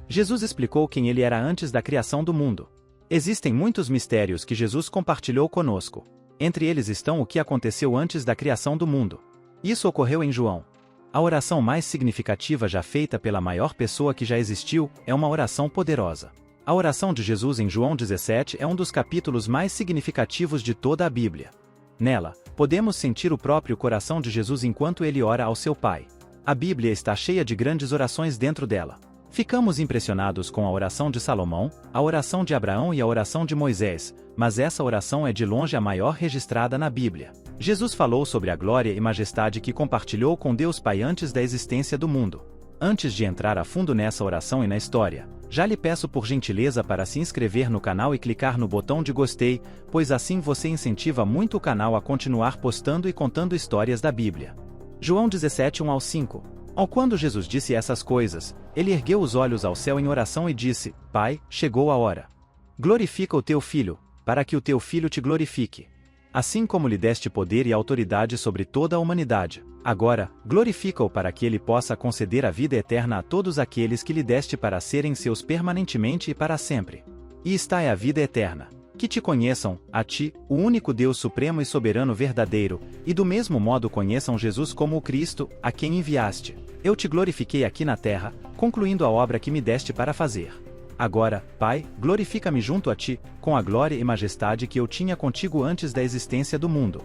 Jesus explicou quem ele era antes da criação do mundo. Existem muitos mistérios que Jesus compartilhou conosco. Entre eles estão o que aconteceu antes da criação do mundo. Isso ocorreu em João. A oração mais significativa já feita pela maior pessoa que já existiu é uma oração poderosa. A oração de Jesus em João 17 é um dos capítulos mais significativos de toda a Bíblia. Nela, podemos sentir o próprio coração de Jesus enquanto ele ora ao seu Pai. A Bíblia está cheia de grandes orações dentro dela. Ficamos impressionados com a oração de Salomão, a oração de Abraão e a oração de Moisés, mas essa oração é de longe a maior registrada na Bíblia. Jesus falou sobre a glória e majestade que compartilhou com Deus Pai antes da existência do mundo. Antes de entrar a fundo nessa oração e na história, já lhe peço por gentileza para se inscrever no canal e clicar no botão de gostei, pois assim você incentiva muito o canal a continuar postando e contando histórias da Bíblia. João 17, 1-5. Quando Jesus disse essas coisas, ele ergueu os olhos ao céu em oração e disse: Pai, chegou a hora. Glorifica o teu Filho, para que o teu Filho te glorifique. Assim como lhe deste poder e autoridade sobre toda a humanidade, agora, glorifica-o para que ele possa conceder a vida eterna a todos aqueles que lhe deste para serem seus permanentemente e para sempre. E esta é a vida eterna: que te conheçam, a ti, o único Deus supremo e soberano verdadeiro, e do mesmo modo conheçam Jesus como o Cristo, a quem enviaste. Eu te glorifiquei aqui na terra, concluindo a obra que me deste para fazer. Agora, Pai, glorifica-me junto a ti, com a glória e majestade que eu tinha contigo antes da existência do mundo.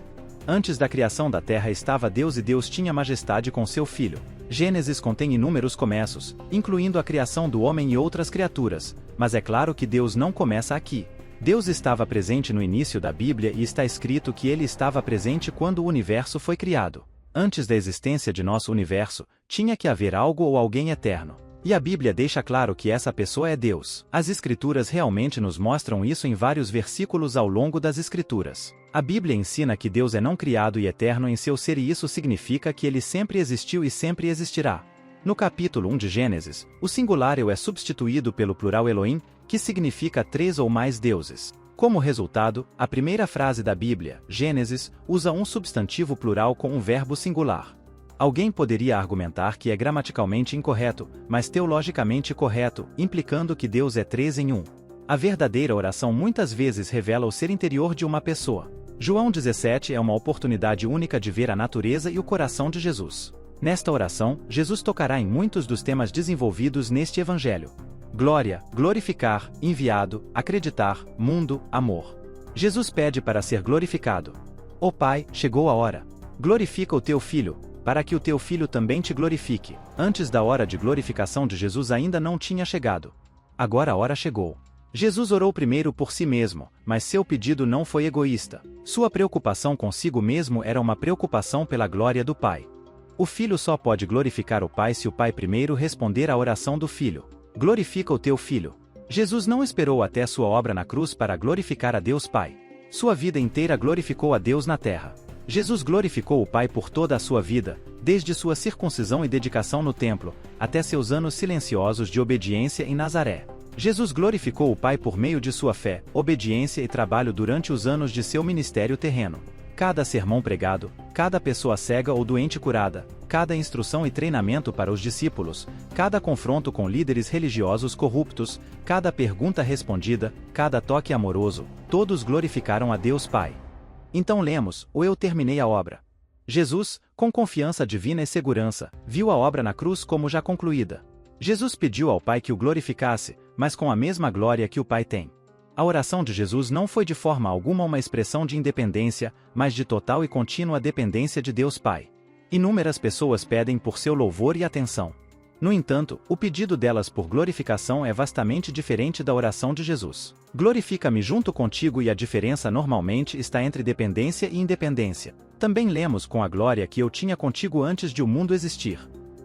Antes da criação da terra estava Deus e Deus tinha majestade com seu Filho. Gênesis contém inúmeros começos, incluindo a criação do homem e outras criaturas, mas é claro que Deus não começa aqui. Deus estava presente no início da Bíblia e está escrito que ele estava presente quando o universo foi criado. Antes da existência de nosso universo, tinha que haver algo ou alguém eterno. E a Bíblia deixa claro que essa pessoa é Deus. As Escrituras realmente nos mostram isso em vários versículos ao longo das Escrituras. A Bíblia ensina que Deus é não criado e eterno em seu ser, e isso significa que ele sempre existiu e sempre existirá. No capítulo 1 de Gênesis, o singular eu é substituído pelo plural Elohim, que significa 3 ou mais deuses. Como resultado, a primeira frase da Bíblia, Gênesis, usa um substantivo plural com um verbo singular. Alguém poderia argumentar que é gramaticalmente incorreto, mas teologicamente correto, implicando que Deus é 3 em 1. A verdadeira oração muitas vezes revela o ser interior de uma pessoa. João 17 é uma oportunidade única de ver a natureza e o coração de Jesus. Nesta oração, Jesus tocará em muitos dos temas desenvolvidos neste Evangelho. Glória, glorificar, enviado, acreditar, mundo, amor. Jesus pede para ser glorificado. Ó Pai, chegou a hora. Glorifica o teu Filho, para que o teu Filho também te glorifique. Antes da hora de glorificação de Jesus ainda não tinha chegado. Agora a hora chegou. Jesus orou primeiro por si mesmo, mas seu pedido não foi egoísta. Sua preocupação consigo mesmo era uma preocupação pela glória do Pai. O Filho só pode glorificar o Pai se o Pai primeiro responder à oração do Filho. Glorifica o teu Filho. Jesus não esperou até sua obra na cruz para glorificar a Deus Pai. Sua vida inteira glorificou a Deus na terra. Jesus glorificou o Pai por toda a sua vida, desde sua circuncisão e dedicação no templo, até seus anos silenciosos de obediência em Nazaré. Jesus glorificou o Pai por meio de sua fé, obediência e trabalho durante os anos de seu ministério terreno. Cada sermão pregado, cada pessoa cega ou doente curada, cada instrução e treinamento para os discípulos, cada confronto com líderes religiosos corruptos, cada pergunta respondida, cada toque amoroso, todos glorificaram a Deus Pai. Então lemos: eu terminei a obra. Jesus, com confiança divina e segurança, viu a obra na cruz como já concluída. Jesus pediu ao Pai que o glorificasse, mas com a mesma glória que o Pai tem. A oração de Jesus não foi de forma alguma uma expressão de independência, mas de total e contínua dependência de Deus Pai. Inúmeras pessoas pedem por seu louvor e atenção. No entanto, o pedido delas por glorificação é vastamente diferente da oração de Jesus. Glorifica-me junto contigo, e a diferença normalmente está entre dependência e independência. Também lemos: com a glória que eu tinha contigo antes de o mundo existir.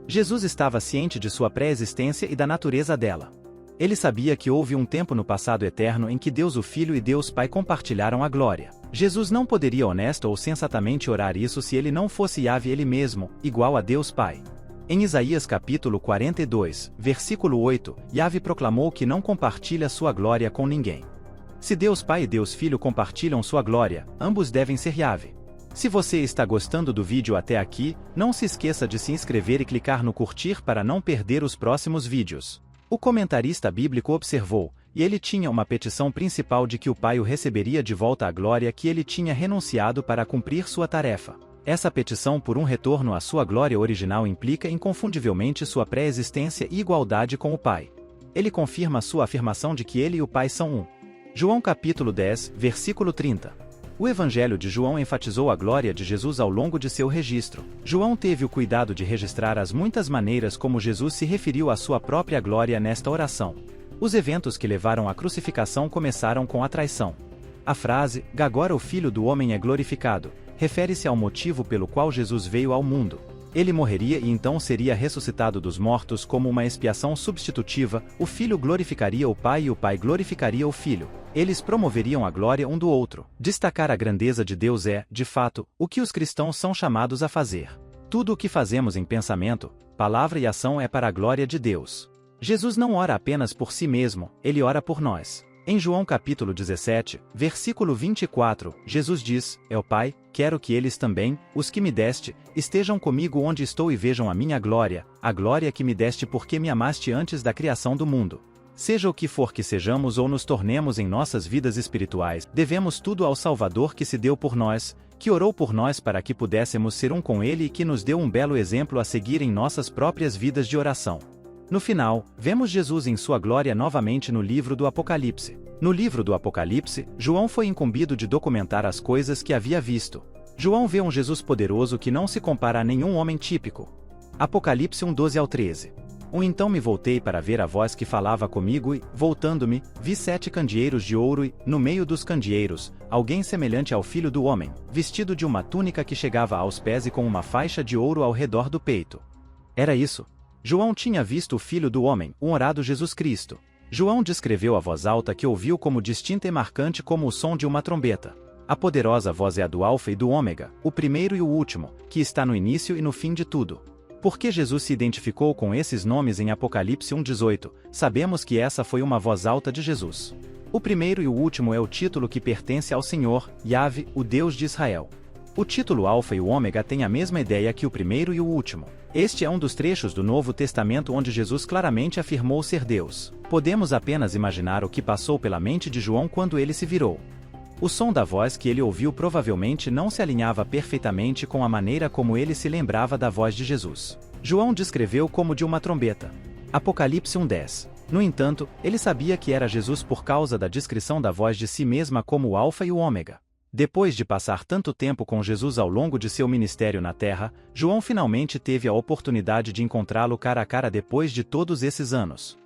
Jesus estava ciente de sua pré-existência e da natureza dela. Ele sabia que houve um tempo no passado eterno em que Deus o Filho e Deus Pai compartilharam a glória. Jesus não poderia honesta ou sensatamente orar isso se ele não fosse Yahvé ele mesmo, igual a Deus Pai. Em Isaías capítulo 42, versículo 8, Yahvé proclamou que não compartilha sua glória com ninguém. Se Deus Pai e Deus Filho compartilham sua glória, ambos devem ser Yahvé. Se você está gostando do vídeo até aqui, não se esqueça de se inscrever e clicar no curtir para não perder os próximos vídeos. O comentarista bíblico observou, e ele tinha uma petição principal de que o Pai o receberia de volta à glória que ele tinha renunciado para cumprir sua tarefa. Essa petição por um retorno à sua glória original implica inconfundivelmente sua pré-existência e igualdade com o Pai. Ele confirma sua afirmação de que ele e o Pai são um. João capítulo 10, versículo 30. O Evangelho de João enfatizou a glória de Jesus ao longo de seu registro. João teve o cuidado de registrar as muitas maneiras como Jesus se referiu à sua própria glória nesta oração. Os eventos que levaram à crucificação começaram com a traição. A frase, "Agora o Filho do Homem é glorificado", refere-se ao motivo pelo qual Jesus veio ao mundo. Ele morreria e então seria ressuscitado dos mortos como uma expiação substitutiva, o Filho glorificaria o Pai e o Pai glorificaria o Filho. Eles promoveriam a glória um do outro. Destacar a grandeza de Deus é, de fato, o que os cristãos são chamados a fazer. Tudo o que fazemos em pensamento, palavra e ação é para a glória de Deus. Jesus não ora apenas por si mesmo, ele ora por nós. Em João capítulo 17, versículo 24, Jesus diz, "É o Pai, quero que eles também, os que me deste, estejam comigo onde estou e vejam a minha glória, a glória que me deste porque me amaste antes da criação do mundo." Seja o que for que sejamos ou nos tornemos em nossas vidas espirituais, devemos tudo ao Salvador que se deu por nós, que orou por nós para que pudéssemos ser um com Ele e que nos deu um belo exemplo a seguir em nossas próprias vidas de oração. No final, vemos Jesus em sua glória novamente no livro do Apocalipse. No livro do Apocalipse, João foi incumbido de documentar as coisas que havia visto. João vê um Jesus poderoso que não se compara a nenhum homem típico. Apocalipse 1:12 ao 13. Então me voltei para ver a voz que falava comigo e, voltando-me, vi 7 candeeiros de ouro e, no meio dos candeeiros, alguém semelhante ao Filho do Homem, vestido de uma túnica que chegava aos pés e com uma faixa de ouro ao redor do peito. Era isso. João tinha visto o Filho do Homem, o honrado Jesus Cristo. João descreveu a voz alta que ouviu como distinta e marcante como o som de uma trombeta. A poderosa voz é a do Alfa e do Ômega, o primeiro e o último, que está no início e no fim de tudo. Porque Jesus se identificou com esses nomes em Apocalipse 1:18, sabemos que essa foi uma voz alta de Jesus. O primeiro e o último é o título que pertence ao Senhor, Yahvé, o Deus de Israel. O título Alfa e o Ômega tem a mesma ideia que o primeiro e o último. Este é um dos trechos do Novo Testamento onde Jesus claramente afirmou ser Deus. Podemos apenas imaginar o que passou pela mente de João quando ele se virou. O som da voz que ele ouviu provavelmente não se alinhava perfeitamente com a maneira como ele se lembrava da voz de Jesus. João descreveu como de uma trombeta. Apocalipse 1:10. No entanto, ele sabia que era Jesus por causa da descrição da voz de si mesma como o Alfa e o Ômega. Depois de passar tanto tempo com Jesus ao longo de seu ministério na Terra, João finalmente teve a oportunidade de encontrá-lo cara a cara depois de todos esses anos.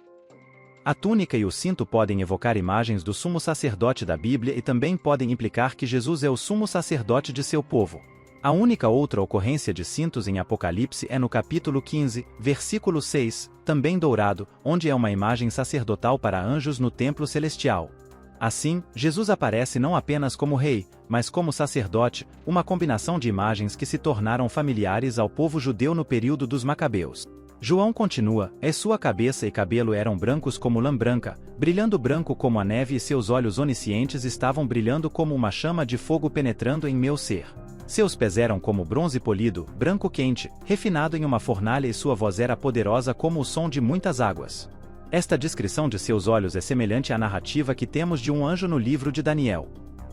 A túnica e o cinto podem evocar imagens do sumo sacerdote da Bíblia e também podem implicar que Jesus é o sumo sacerdote de seu povo. A única outra ocorrência de cintos em Apocalipse é no capítulo 15, versículo 6, também dourado, onde é uma imagem sacerdotal para anjos no templo celestial. Assim, Jesus aparece não apenas como rei, mas como sacerdote, uma combinação de imagens que se tornaram familiares ao povo judeu no período dos Macabeus. João continua, sua cabeça e cabelo eram brancos como lã branca, brilhando branco como a neve e seus olhos oniscientes estavam brilhando como uma chama de fogo penetrando em meu ser. Seus pés eram como bronze polido, branco quente, refinado em uma fornalha e sua voz era poderosa como o som de muitas águas. Esta descrição de seus olhos é semelhante à narrativa que temos de um anjo no livro de Daniel.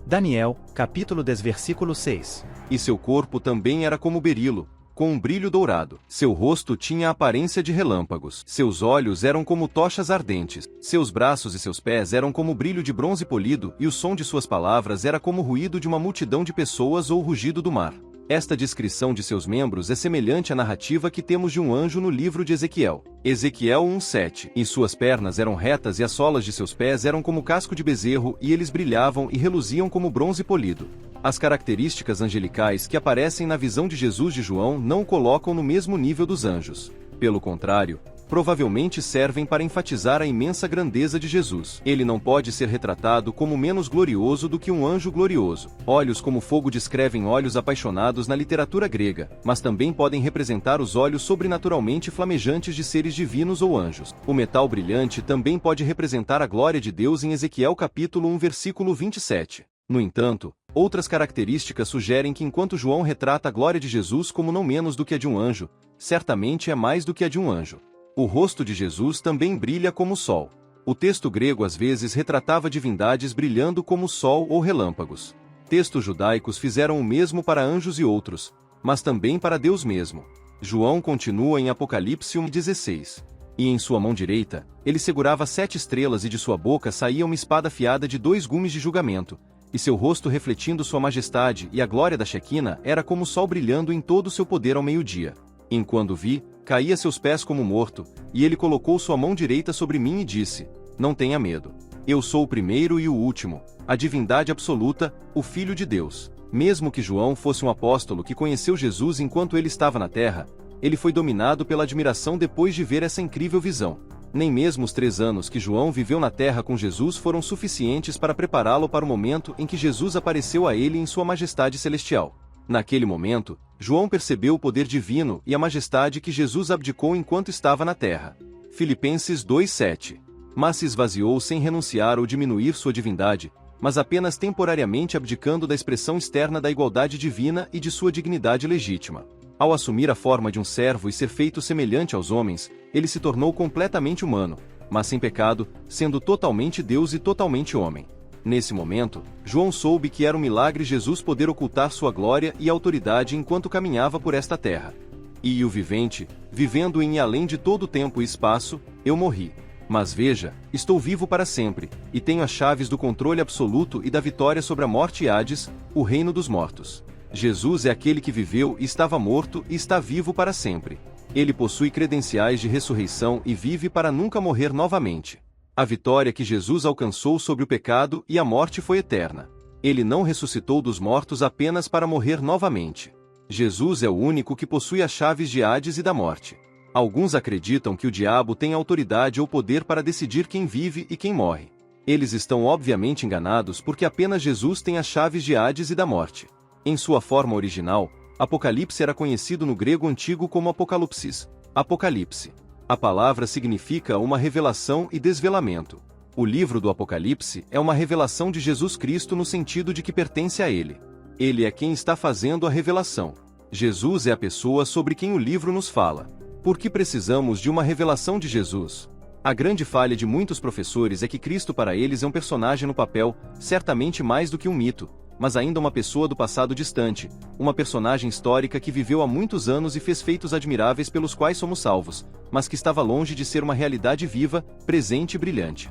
Daniel, capítulo 10, versículo 6. E seu corpo também era como berilo, com um brilho dourado. Seu rosto tinha a aparência de relâmpagos. Seus olhos eram como tochas ardentes. Seus braços e seus pés eram como brilho de bronze polido, e o som de suas palavras era como o ruído de uma multidão de pessoas ou o rugido do mar. Esta descrição de seus membros é semelhante à narrativa que temos de um anjo no livro de Ezequiel. Ezequiel 1:7. E suas pernas eram retas e as solas de seus pés eram como casco de bezerro e eles brilhavam e reluziam como bronze polido. As características angelicais que aparecem na visão de Jesus de João não o colocam no mesmo nível dos anjos. Pelo contrário, provavelmente servem para enfatizar a imensa grandeza de Jesus. Ele não pode ser retratado como menos glorioso do que um anjo glorioso. Olhos como fogo descrevem olhos apaixonados na literatura grega, mas também podem representar os olhos sobrenaturalmente flamejantes de seres divinos ou anjos. O metal brilhante também pode representar a glória de Deus em Ezequiel capítulo 1 versículo 27. No entanto, outras características sugerem que enquanto João retrata a glória de Jesus como não menos do que a de um anjo, certamente é mais do que a de um anjo. O rosto de Jesus também brilha como o sol. O texto grego às vezes retratava divindades brilhando como o sol ou relâmpagos. Textos judaicos fizeram o mesmo para anjos e outros, mas também para Deus mesmo. João continua em Apocalipse 1:16. E em sua mão direita, ele segurava 7 estrelas e de sua boca saía uma espada afiada de 2 gumes de julgamento, e seu rosto refletindo sua majestade e a glória da Shequina era como o sol brilhando em todo o seu poder ao meio-dia. Enquanto vi, caí a seus pés como morto, e ele colocou sua mão direita sobre mim e disse: Não tenha medo. Eu sou o primeiro e o último, a divindade absoluta, o Filho de Deus. Mesmo que João fosse um apóstolo que conheceu Jesus enquanto ele estava na terra, ele foi dominado pela admiração depois de ver essa incrível visão. Nem mesmo os 3 anos que João viveu na terra com Jesus foram suficientes para prepará-lo para o momento em que Jesus apareceu a ele em sua majestade celestial. Naquele momento, João percebeu o poder divino e a majestade que Jesus abdicou enquanto estava na terra. Filipenses 2:7. Mas se esvaziou sem renunciar ou diminuir sua divindade, mas apenas temporariamente abdicando da expressão externa da igualdade divina e de sua dignidade legítima. Ao assumir a forma de um servo e ser feito semelhante aos homens, ele se tornou completamente humano, mas sem pecado, sendo totalmente Deus e totalmente homem. Nesse momento, João soube que era um milagre Jesus poder ocultar sua glória e autoridade enquanto caminhava por esta terra. E o vivente, vivendo em e além de todo o tempo e espaço, eu morri. Mas veja, estou vivo para sempre, e tenho as chaves do controle absoluto e da vitória sobre a morte e Hades, o reino dos mortos. Jesus é aquele que viveu e estava morto e está vivo para sempre. Ele possui credenciais de ressurreição e vive para nunca morrer novamente. A vitória que Jesus alcançou sobre o pecado e a morte foi eterna. Ele não ressuscitou dos mortos apenas para morrer novamente. Jesus é o único que possui as chaves de Hades e da morte. Alguns acreditam que o diabo tem autoridade ou poder para decidir quem vive e quem morre. Eles estão obviamente enganados porque apenas Jesus tem as chaves de Hades e da morte. Em sua forma original, Apocalipse era conhecido no grego antigo como Apocalipsis, Apocalipse. A palavra significa uma revelação e desvelamento. O livro do Apocalipse é uma revelação de Jesus Cristo no sentido de que pertence a ele. Ele é quem está fazendo a revelação. Jesus é a pessoa sobre quem o livro nos fala. Por que precisamos de uma revelação de Jesus? A grande falha de muitos professores é que Cristo para eles é um personagem no papel, certamente mais do que um mito, mas ainda uma pessoa do passado distante, uma personagem histórica que viveu há muitos anos e fez feitos admiráveis pelos quais somos salvos, mas que estava longe de ser uma realidade viva, presente e brilhante.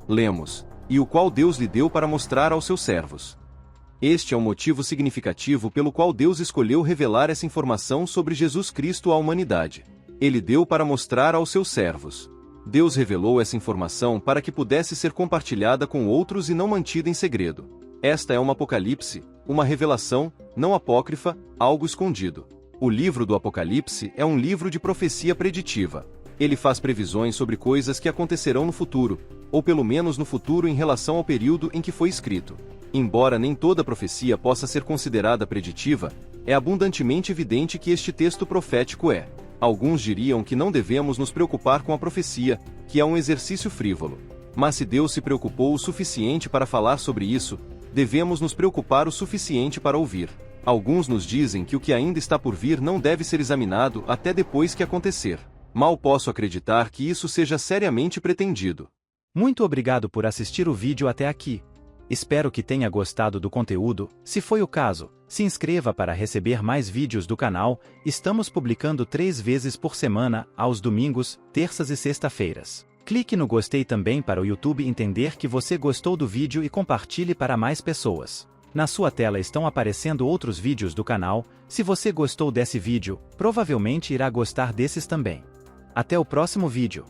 Lemos: e o qual Deus lhe deu para mostrar aos seus servos. Este é um motivo significativo pelo qual Deus escolheu revelar essa informação sobre Jesus Cristo à humanidade. Ele deu para mostrar aos seus servos. Deus revelou essa informação para que pudesse ser compartilhada com outros e não mantida em segredo. Esta é uma Apocalipse, uma revelação, não apócrifa, algo escondido. O livro do Apocalipse é um livro de profecia preditiva. Ele faz previsões sobre coisas que acontecerão no futuro, ou pelo menos no futuro em relação ao período em que foi escrito. Embora nem toda profecia possa ser considerada preditiva, é abundantemente evidente que este texto profético é. Alguns diriam que não devemos nos preocupar com a profecia, que é um exercício frívolo. Mas se Deus se preocupou o suficiente para falar sobre isso, devemos nos preocupar o suficiente para ouvir. Alguns nos dizem que o que ainda está por vir não deve ser examinado até depois que acontecer. Mal posso acreditar que isso seja seriamente pretendido. Muito obrigado por assistir o vídeo até aqui. Espero que tenha gostado do conteúdo. Se foi o caso, se inscreva para receber mais vídeos do canal. Estamos publicando 3 vezes por semana, aos domingos, terças e sexta-feiras. Clique no gostei também para o YouTube entender que você gostou do vídeo e compartilhe para mais pessoas. Na sua tela estão aparecendo outros vídeos do canal. Se você gostou desse vídeo, provavelmente irá gostar desses também. Até o próximo vídeo.